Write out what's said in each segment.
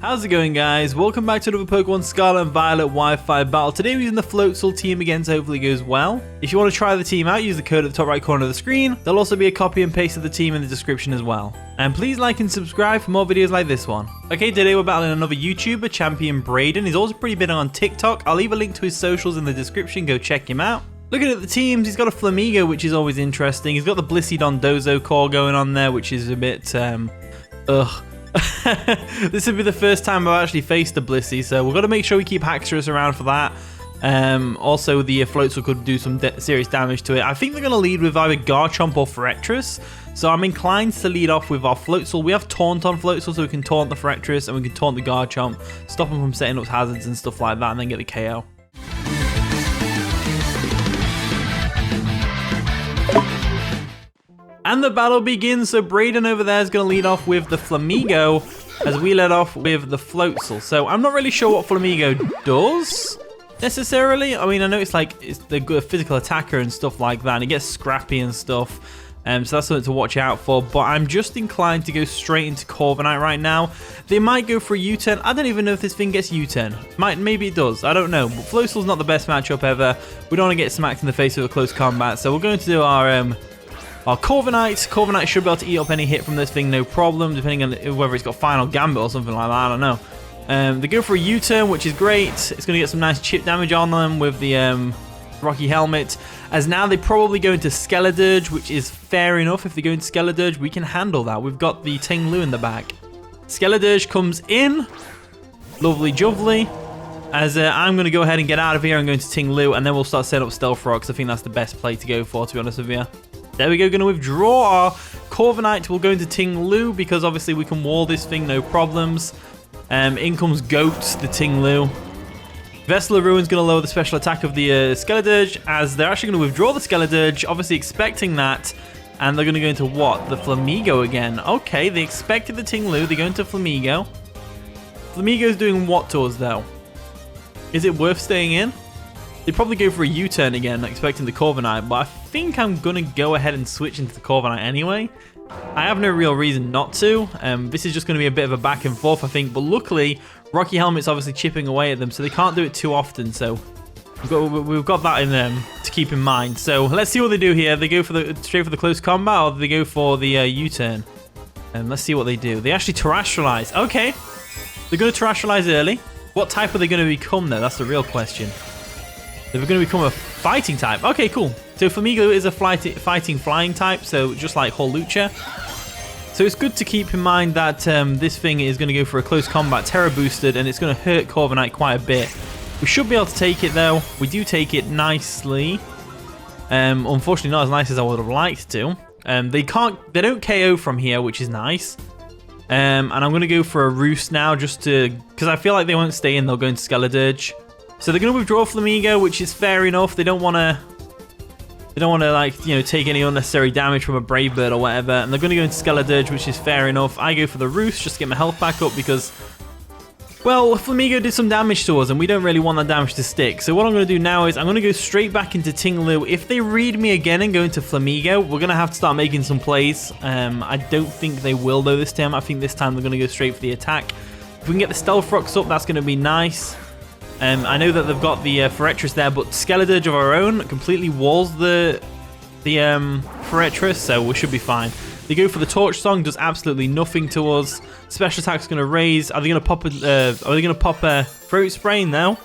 How's it going, guys? Welcome back to another Pokemon Scarlet and Violet Wi-Fi battle. Today we're using the Floatzel team again, so hopefully it goes well. If you want to try the team out, use the code at the top right corner of the screen. There'll also be a copy and paste of the team in the description as well. And please like and subscribe for more videos like this one. Okay, today we're battling another YouTuber, Champion Braeden. He's also pretty big on TikTok. I'll leave a link to his socials in the description. Go check him out. Looking at the teams, he's got a Flamigo, which is always interesting. He's got the Blissey Dondozo core going on there, which is a bit, This would be the first time I've actually faced a Blissey, so we've got to make sure we keep Haxorus around for that. Also, the Floatzel could do some serious damage to it. I think they're going to lead with either Garchomp or Forretress, so I'm inclined to lead off with our Floatzel. We have Taunt on Floatzel, so we can Taunt the Forretress and we can Taunt the Garchomp, stop him from setting up hazards and stuff like that, and then get the KO. And the battle begins, so Braeden over there is going to lead off with the Flamigo as we led off with the Floatzel. So I'm not really sure what Flamigo does, necessarily. I mean, I know it's the good physical attacker and stuff like that, and it gets scrappy and stuff. So that's something to watch out for, but I'm just inclined to go straight into Corviknight right now. They might go for a U-turn. I don't even know if this thing gets U-turn. Maybe it does. I don't know. But Floatzel's not the best matchup ever. We don't want to get smacked in the face with a close combat, so we're going to do our Corviknight. Corviknight should be able to eat up any hit from this thing, no problem, depending on whether it's got Final Gambit or something like that, I don't know. They go for a U-turn, which is great. It's going to get some nice chip damage on them with the Rocky Helmet. As now they probably go into Skeledirge, which is fair enough. If they go into Skeledirge, we can handle that. We've got the Ting-Lu in the back. Skeledirge comes in. Lovely jubbly. As I'm going to go ahead and get out of here and go into Ting-Lu, and then we'll start setting up Stealth Rocks. I think that's the best play to go for, to be honest with you. There we go, going to withdraw our Corviknight. We'll go into Ting-Lu because obviously we can wall this thing, no problems. In comes GOHT, the Ting-Lu. Vessel of Ruin's going to lower the special attack of the Skeledirge, as they're actually going to withdraw the Skeledirge, obviously expecting that. And they're going to go into what? The Flamigo again. Okay, they expected the Ting-Lu, they go into Flamigo. Flamigo's doing what to us, though? Is it worth staying in? They'd probably go for a U-turn again, expecting the Corviknight, but I think I'm going to go ahead and switch into the Corviknight anyway. I have no real reason not to. This is just going to be a bit of a back and forth, I think, but luckily, Rocky Helmet's obviously chipping away at them, so they can't do it too often, so we've got that in them to keep in mind. So let's see what they do here. They go for straight for the close combat, or do they go for the U-turn? Let's see what they do. They actually terrestrialize. Okay, they're going to terrestrialize early. What type are they going to become, though? That's the real question. They're going to become a fighting type. Okay, cool. So Flamigo is a fighting flying type, so just like Holucha. So it's good to keep in mind that this thing is going to go for a close combat, Terra boosted, and it's going to hurt Corviknight quite a bit. We should be able to take it, though. We do take it nicely. Unfortunately, not as nice as I would have liked to. They don't KO from here, which is nice. And I'm going to go for a Roost now, because I feel like they won't stay in. They'll go into Skeledirge. So they're going to withdraw Flamigo, which is fair enough. They don't want to, take any unnecessary damage from a Brave Bird or whatever. And they're going to go into Skeledirge, which is fair enough. I go for the Roost just to get my health back up because, well, Flamigo did some damage to us and we don't really want that damage to stick. So what I'm going to do now is I'm going to go straight back into Ting-Lu. If they read me again and go into Flamigo, we're going to have to start making some plays. I don't think they will, though, this time. I think this time they're going to go straight for the attack. If we can get the Stealth Rocks up, that's going to be nice. I know that they've got the Forretress there, but Skeledirge of our own completely walls the Forretress, so we should be fine. They go for the Torch Song, does absolutely nothing to us. Special attack's going to raise. Are they going to pop a Throat Spray now?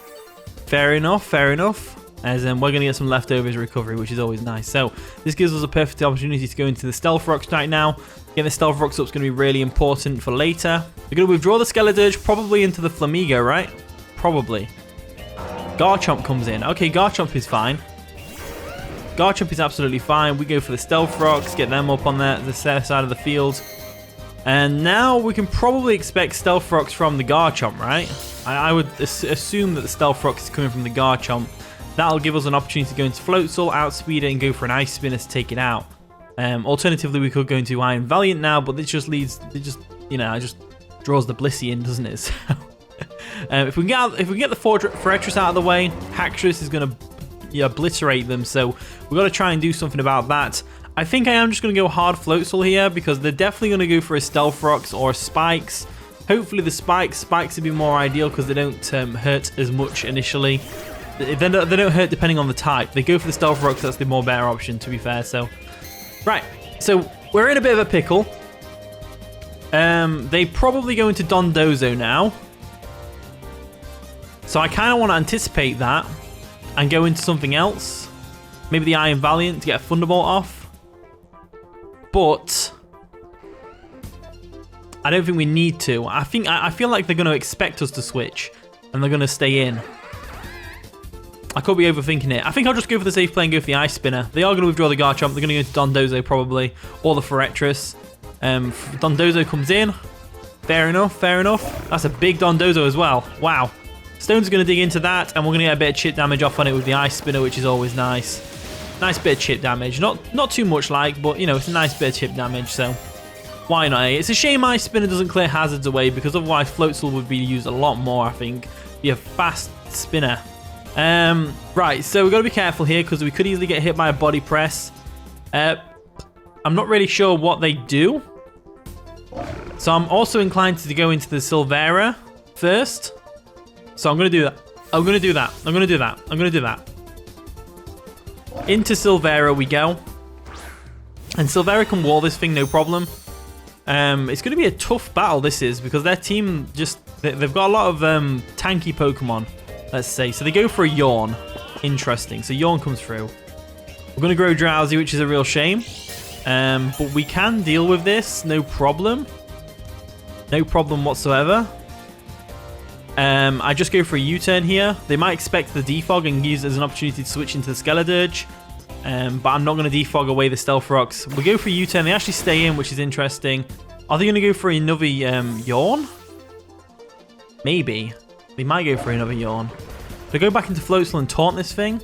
Fair enough, fair enough. As we're going to get some leftovers recovery, which is always nice. So this gives us a perfect opportunity to go into the Stealth Rocks right now. Getting the Stealth Rocks up is going to be really important for later. They're going to withdraw the Skeledirge, probably into the Flamigo, right? Probably. Garchomp comes in. Okay, Garchomp is fine. Garchomp is absolutely fine. We go for the Stealth Rocks, get them up on the side of the field. And now we can probably expect Stealth Rocks from the Garchomp, right? I would assume that the Stealth Rocks is coming from the Garchomp. That'll give us an opportunity to go into Floatzel, outspeed it, and go for an Ice Spinner to take it out. Alternatively, we could go into Iron Valiant now, but this just leads, it just draws the Blissey in, doesn't it? So if we can get the Forretress out of the way, Haxorus is going to obliterate them. So we've got to try and do something about that. I think I am just going to go hard Floatzel here because they're definitely going to go for a Stealth Rocks or Spikes. Hopefully the spikes would be more ideal because they don't hurt as much initially. They don't hurt depending on the type. They go for the Stealth Rocks, that's the more better option, to be fair. So, right. So, we're in a bit of a pickle. They probably go into Dondozo now. So, I kind of want to anticipate that and go into something else. Maybe the Iron Valiant to get a Thunderbolt off. But I don't think we need to. I feel like they're going to expect us to switch and they're going to stay in. I could be overthinking it. I think I'll just go for the safe play and go for the Ice Spinner. They are going to withdraw the Garchomp. They're going to go into Dondozo probably, or the Forretress. Dondozo comes in. Fair enough, fair enough. That's a big Dondozo as well. Wow. Stone's going to dig into that, and we're going to get a bit of chip damage off on it with the Ice Spinner, which is always nice. Nice bit of chip damage. Not too much like, but, you know, it's a nice bit of chip damage, so why not? It's a shame Ice Spinner doesn't clear hazards away, because otherwise Floatzel would be used a lot more, I think. Be a fast spinner. Right, so we've got to be careful here, because we could easily get hit by a Body Press. I'm not really sure what they do. So I'm also inclined to go into the Silvera first. So I'm going to do that. I'm going to do that. I'm going to do that. I'm going to do that. Into Silvera we go. And Silvera can wall this thing, no problem. It's going to be a tough battle, this is, because their team just... They've got a lot of tanky Pokemon, let's say. So they go for a Yawn. Interesting. So Yawn comes through. We're going to grow Drowsy, which is a real shame. But we can deal with this, no problem. No problem whatsoever. I just go for a U-turn here. They might expect the Defog and use it as an opportunity to switch into the Skeledirge. But I'm not going to Defog away the Stealth Rocks. We go for a U-turn. They actually stay in, which is interesting. Are they going to go for another Yawn? Maybe. They might go for another Yawn. They go back into Floatzel and taunt this thing.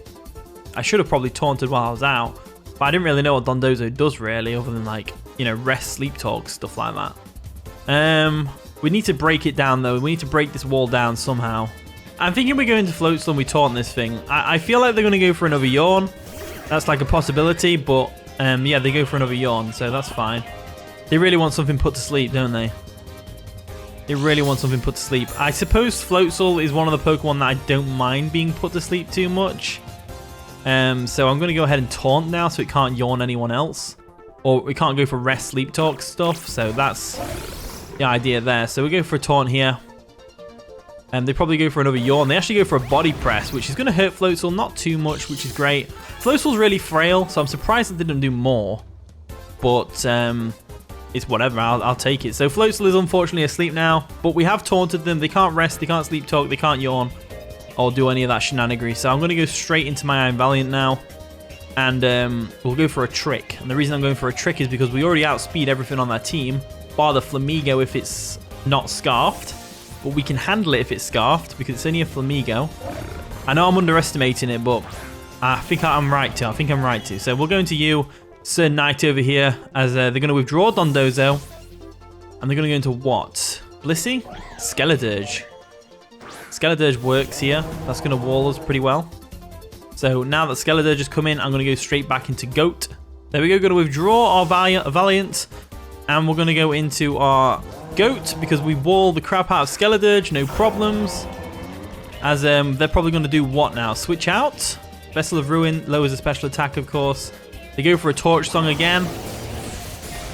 I should have probably taunted while I was out. But I didn't really know what Dondozo does, really, other than, like, you know, rest, sleep talk, stuff like that. We need to break it down, though. We need to break this wall down somehow. I'm thinking we go into Floatzel and we taunt this thing. I feel like they're going to go for another Yawn. That's like a possibility, but yeah, they go for another Yawn, so that's fine. They really want something put to sleep, don't they? They really want something put to sleep. I suppose Floatzel is one of the Pokemon that I don't mind being put to sleep too much. So I'm going to go ahead and taunt now so it can't Yawn anyone else. Or we can't go for rest, sleep talk stuff, so that's the idea there. So we go for a taunt here. And they probably go for another Yawn. They actually go for a Body Press, which is going to hurt Floatzel, not too much, which is great. Floatzel's really frail, so I'm surprised it didn't do more. But it's whatever, I'll take it. So Floatzel is unfortunately asleep now, but we have taunted them. They can't rest, they can't sleep talk, they can't Yawn, or do any of that shenanigans. So I'm going to go straight into my Iron Valiant now. And we'll go for a Trick. And the reason I'm going for a Trick is because we already outspeed everything on that team, bar the Flamigo if it's not Scarfed. But we can handle it if it's Scarfed, because it's only a Flamigo. I know I'm underestimating it, but I think I'm right to. I think I'm right to. So we're going to you, Sirknight over here, as they're going to withdraw Dondozo. And they're going to go into what? Blissey? Skeledirge. Skeledirge works here. That's going to wall us pretty well. So now that Skeledirge has come in, I'm going to go straight back into GOHT. There we go. Going to withdraw our Valiant. And we're going to go into our GOHT because we wall the crap out of Skeledirge, no problems. As they're probably going to do what now? Switch out. Vessel of Ruin lowers the special attack, of course. They go for a Torch Song again.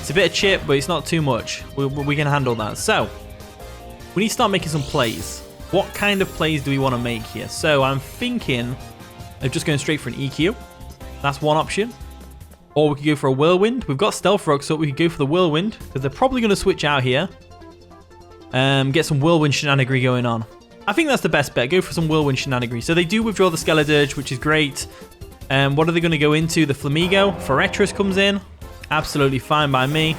It's a bit of chip, but it's not too much. We can handle that. So, we need to start making some plays. What kind of plays do we want to make here? So, I'm thinking of just going straight for an EQ. That's one option. Or we could go for a Whirlwind. We've got Stealth Rock, so we could go for the Whirlwind, because they're probably going to switch out here. Get some Whirlwind shenanigans going on. I think that's the best bet. Go for some Whirlwind shenanigans. So they do withdraw the Skeledirge, which is great. What are they going to go into? The Flamigo. Forretress comes in. Absolutely fine by me.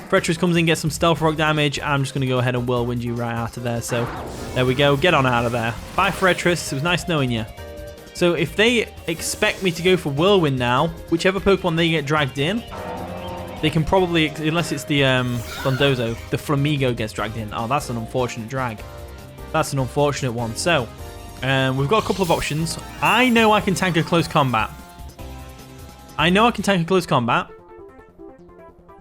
Forretress comes in, gets some Stealth Rock damage. I'm just going to go ahead and Whirlwind you right out of there. So there we go. Get on out of there. Bye, Forretress. It was nice knowing you. So if they expect me to go for Whirlwind now, whichever Pokemon they get dragged in, they can probably, unless it's the Dondozo, the Flamigo gets dragged in. Oh, that's an unfortunate drag. That's an unfortunate one. So, we've got a couple of options. I know I can tank a close combat.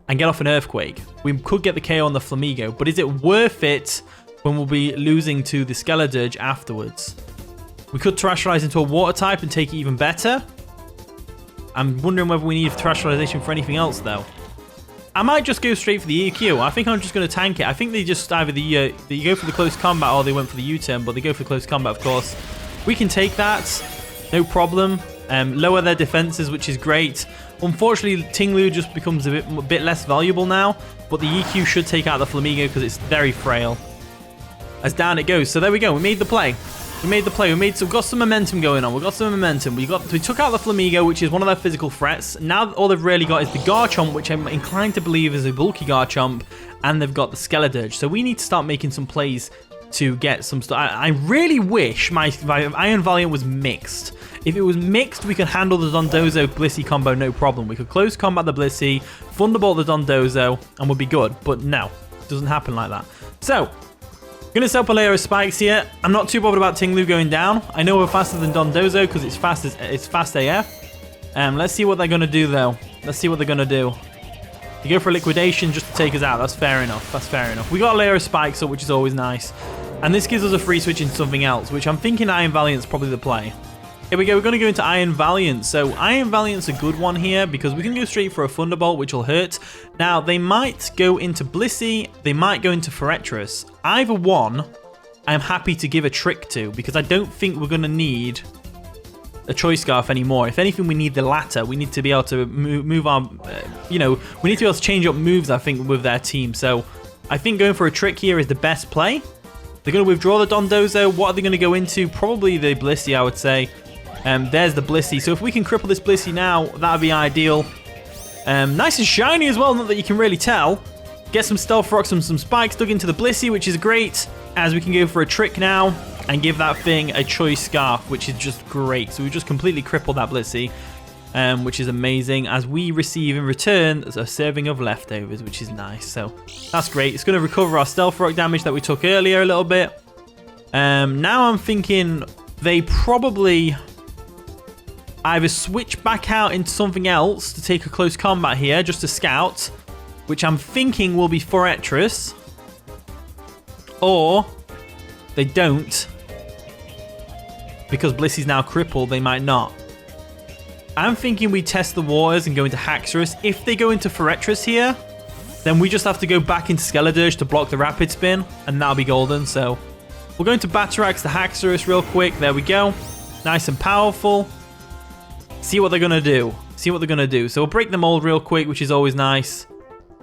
and get off an Earthquake. We could get the KO on the Flamigo, but is it worth it when we'll be losing to the Skeledirge afterwards? We could Terrestrialize into a Water type and take it even better. I'm wondering whether we need Terrestrialization for anything else, though. I might just go straight for the EQ. I think I'm just going to tank it. I think they just either they go for the close combat or they went for the U-turn, but they go for close combat, of course. We can take that, no problem. Lower their defenses, which is great. Unfortunately, Ting-Lu just becomes a bit less valuable now, but the EQ should take out the Flamigo because it's very frail. As down it goes. So there we go. We made the play. We've got some momentum going on. We took out the Flamigo, which is one of their physical threats. Now all they've really got is the Garchomp, which I'm inclined to believe is a bulky Garchomp, and they've got the Skeledirge. So we need to start making some plays to get some stuff. I really wish my Iron Valiant was mixed. If it was mixed, we could handle the Dondozo Blissey combo no problem. We could close combat the Blissey, Thunderbolt the Dondozo, and we'll be good. But no, it doesn't happen like that. So gonna set up a layer of spikes here. I'm not too bothered about Ting-Lu going down. I know we're faster than Dondozo because it's fast AF. Let's see what they're gonna do though. Let's see what they're gonna do. They go for a liquidation just to take us out. That's fair enough. We got a layer of spikes up, which is always nice. And this gives us a free switch into something else, which I'm thinking Iron Valiant's probably the play. Here we go, we're going to go into Iron Valiant. So Iron Valiant's a good one here because we can go straight for a Thunderbolt, which will hurt. Now, they might go into Blissey, they might go into Forretress. Either one, I'm happy to give a trick to because I don't think we're going to need a Choice Scarf anymore. If anything, we need the latter. We need to be able to move our, we need to be able to change up moves, I think, with their team. So I think going for a trick here is the best play. They're going to withdraw the Dondozo. What are they going to go into? Probably the Blissey, I would say. There's the Blissey. So if we can cripple this Blissey now, that would be ideal. Nice and shiny as well, not that you can really tell. Get some Stealth Rocks and some Spikes dug into the Blissey, which is great. As we can go for a trick now and give that thing a Choice Scarf, which is just great. So we just completely crippled that Blissey, which is amazing. As we receive in return a serving of leftovers, which is nice. So that's great. It's going to recover our Stealth Rock damage that we took earlier a little bit. Now I'm thinking they probably either switch back out into something else to take a close combat here, just to scout, which I'm thinking will be Forretress, or they don't, because Blissey's now crippled, they might not. I'm thinking we test the waters and go into Haxorus. If they go into Forretress here, then we just have to go back into Skeledirge to block the Rapid Spin, and that'll be golden. So we're going to Batarax the Haxorus real quick. There we go. Nice and powerful. See what they're going to do. So we'll break the mold real quick, which is always nice.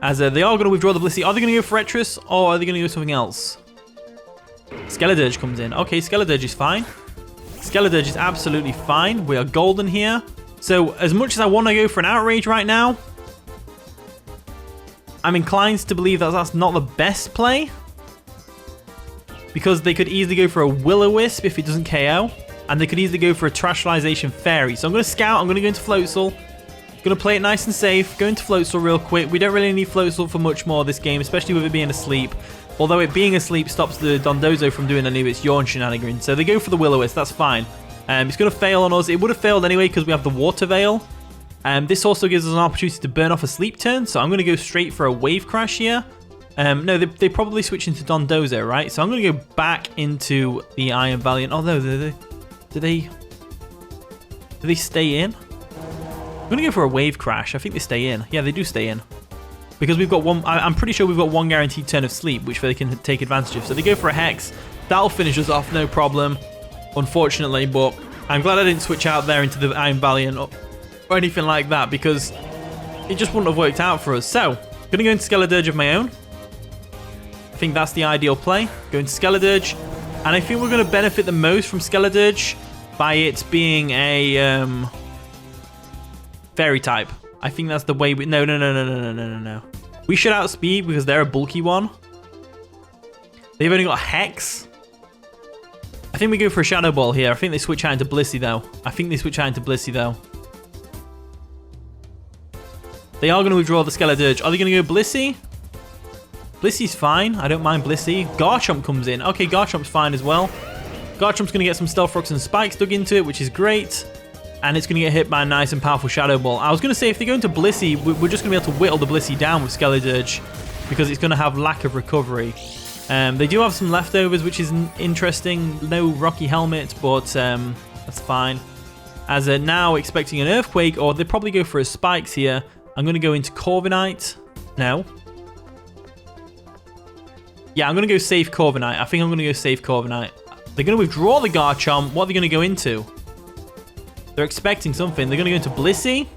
As they are going to withdraw the Blissey. Are they going to go for Forretress, or are they going to go something else? Skeledirge comes in. Okay, Skeledirge is fine. Skeledirge is absolutely fine. We are golden here. So as much as I want to go for an Outrage right now, I'm inclined to believe that that's not the best play. Because they could easily go for a Will-O-Wisp if it doesn't KO. And they could easily go for a Terrestrialization Fairy. So I'm going to scout. I'm going to go into Floatzel. Going to play it nice and safe. Go into Floatzel real quick. We don't really need Floatzel for much more this game, especially with it being asleep. Although it being asleep stops the Dondozo from doing any of its yawn shenanigans. So they go for the Will-O-Wisp. That's fine. It's going to fail on us. It would have failed anyway because we have the Water Veil. This also gives us an opportunity to burn off a Sleep Turn. So I'm going to go straight for a Wave Crash here. No, they probably switch into Dondozo, right? So I'm going to go back into the Iron Valiant. Although, do they stay in? I'm going to go for a Wave Crash. I think they stay in. Yeah, they do stay in. Because we've got one, I'm pretty sure we've got one guaranteed turn of sleep, which they can take advantage of. So they go for a Hex. That'll finish us off, no problem. Unfortunately, but I'm glad I didn't switch out there into the Iron Valiant or anything like that, because it just wouldn't have worked out for us. So, going to go into Skeledirge of my own. I think that's the ideal play. Go into Skeledirge. And I think we're going to benefit the most from Skeledirge by it being a Fairy type. I think that's the way we... No. We should outspeed because they're a bulky one. They've only got Hex. I think we go for a Shadow Ball here. I think they switch out into Blissey, though. They are going to withdraw the Skeledirge. Are they going to go Blissey? Blissey's fine. I don't mind Blissey. Garchomp comes in. Okay, Garchomp's fine as well. Garchomp's going to get some Stealth Rocks and Spikes dug into it, which is great. and it's going to get hit by a nice and powerful Shadow Ball. I was going to say, if they go into Blissey, we're just going to be able to whittle the Blissey down with Skeledirge because it's going to have lack of recovery. They do have some leftovers, which is interesting. No Rocky Helmet, but that's fine. As they're now expecting an Earthquake, or they probably go for a Spikes here. I'm going to go into Corviknight. No. Yeah, I'm going to go safe Corviknight. I think I'm going to go safe Corviknight. They're going to withdraw the Garchomp. What are they going to go into? They're expecting something. They're going to go into Blissey.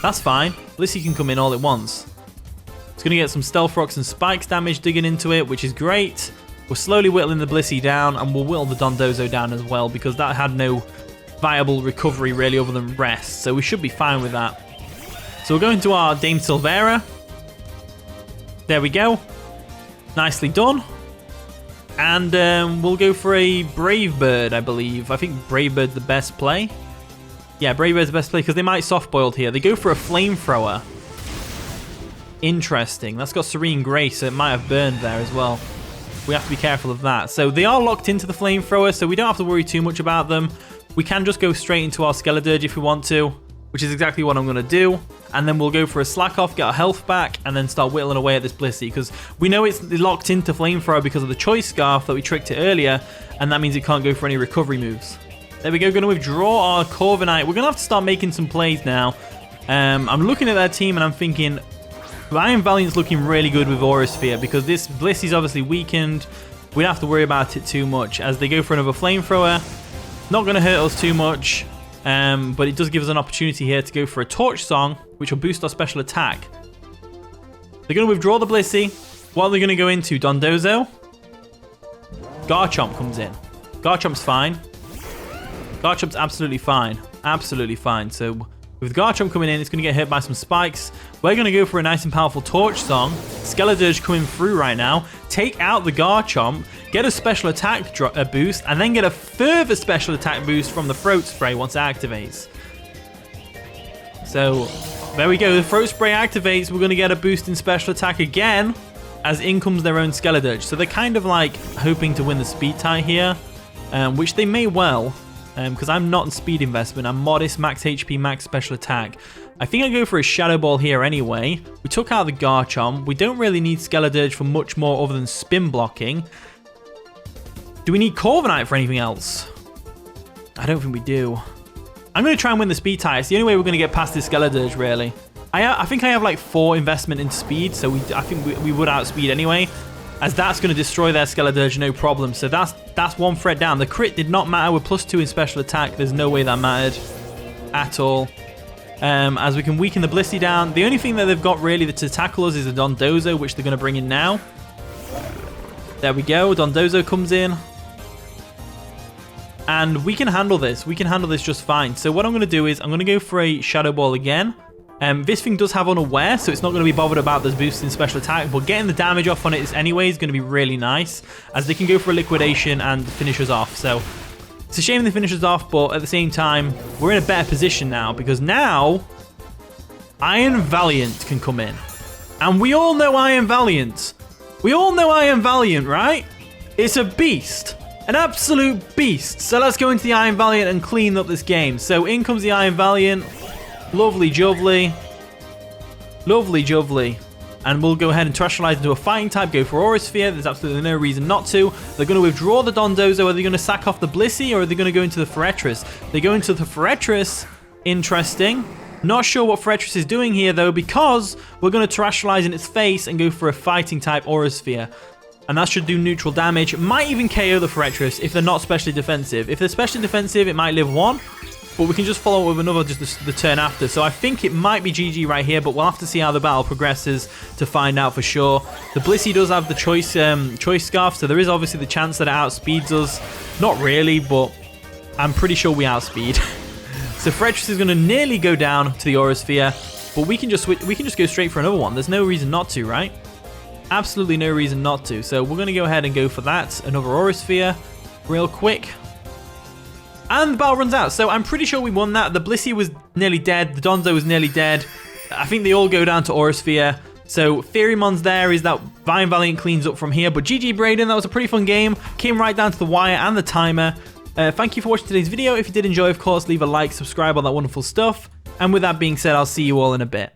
That's fine. Blissey can come in all at once. It's going to get some Stealth Rocks and Spikes damage digging into it, which is great. We're slowly whittling the Blissey down, and we'll whittle the Dondozo down as well, because that had no viable recovery really other than rest. So we should be fine with that. So we'll go into our Dame Silvera. There we go. Nicely done. And we'll go for a Brave Bird, I believe. I think Brave Bird's the best play. Yeah, Brave Bird's the best play because they might soft-boiled here. They go for a Flamethrower. Interesting. That's got Serene Grace, so it might have burned there as well. We have to be careful of that. So they are locked into the Flamethrower, so we don't have to worry too much about them. We can just go straight into our Skeledirge if we want to, which is exactly what I'm going to do. And then we'll go for a Slack Off, get our health back, and then start whittling away at this Blissey, because we know it's locked into Flamethrower because of the Choice Scarf that we tricked it earlier, and that means it can't go for any recovery moves. There we go, going to withdraw our Corviknight. We're going to have to start making some plays now. I'm looking at their team and I'm thinking, Iron Valiant's looking really good with Aura Sphere, because this Blissey's obviously weakened. We don't have to worry about it too much as they go for another Flamethrower. Not going to hurt us too much. But it does give us an opportunity here to go for a Torch Song, which will boost our special attack. They're going to withdraw the Blissey. What are they going to go into? Dondozo? Garchomp comes in. Garchomp's fine. Garchomp's absolutely fine. Absolutely fine. So with Garchomp coming in, it's going to get hit by some Spikes. We're going to go for a nice and powerful Torch Song. Skeledirge coming through right now. Take out the Garchomp. Get a special attack boost, and then get a further special attack boost from the Throat Spray once it activates. So, there we go. The Throat Spray activates. We're going to get a boost in special attack again, as in comes their own Skeledirge. So they're kind of like hoping to win the speed tie here, which they may well, because I'm not in speed investment. I'm modest, max HP, max special attack. I think I go for a Shadow Ball here anyway. We took out the Garchomp. We don't really need Skeledirge for much more other than spin blocking. Do we need Corviknight for anything else? I don't think we do. I'm going to try and win the speed tie. It's the only way we're going to get past this Skeledirge, really. I think I have like 4 investment in speed, so I think we would outspeed anyway, as that's going to destroy their Skeledirge, no problem. So that's one threat down. The crit did not matter with +2 in special attack. There's no way that mattered at all. As we can weaken the Blissey down. The only thing that they've got really to tackle us is a Dondozo, which they're going to bring in now. There we go. Dondozo comes in. And we can handle this. We can handle this just fine. So what I'm going to do is I'm going to go for a Shadow Ball again. This thing does have Unaware, so it's not going to be bothered about this boost in special attack. But getting the damage off on it anyway is going to be really nice, as they can go for a Liquidation and finish us off. So it's a shame they finish us off, but at the same time, we're in a better position now, because now Iron Valiant can come in. And we all know Iron Valiant. We all know Iron Valiant, right? It's a beast. An absolute beast. So let's go into the Iron Valiant and clean up this game. So in comes the Iron Valiant. Lovely jubbly. Lovely jubbly. And we'll go ahead and terrestrialize into a fighting type. Go for Aura Sphere. There's absolutely no reason not to. They're going to withdraw the Dondozo. Are they going to sack off the Blissey, or are they going to go into the Forretress? They go into the Forretress. Interesting. Not sure what Forretress is doing here though, because we're going to terrestrialize in its face and go for a fighting type Aura Sphere. And that should do neutral damage. Might even KO the Forretress if they're not specially defensive. If they're specially defensive, it might live 1. But we can just follow it with another just the turn after. So I think it might be GG right here, but we'll have to see how the battle progresses to find out for sure. The Blissey does have the choice Scarf, so there is obviously the chance that it outspeeds us. Not really, but I'm pretty sure we outspeed. So Forretress is going to nearly go down to the Aura Sphere, but we can just go straight for another one. There's no reason not to, right? Absolutely no reason not to. So we're going to go ahead and go for that. Another Aura Sphere real quick. And the battle runs out. So I'm pretty sure we won that. The Blissey was nearly dead. The Donzo was nearly dead. I think they all go down to Aura Sphere. So Theorymon's there is that Iron Valiant cleans up from here. But GG Braeden, that was a pretty fun game. Came right down to the wire and the timer. Thank you for watching today's video. If you did enjoy, of course, leave a like, subscribe, all that wonderful stuff. And with that being said, I'll see you all in a bit.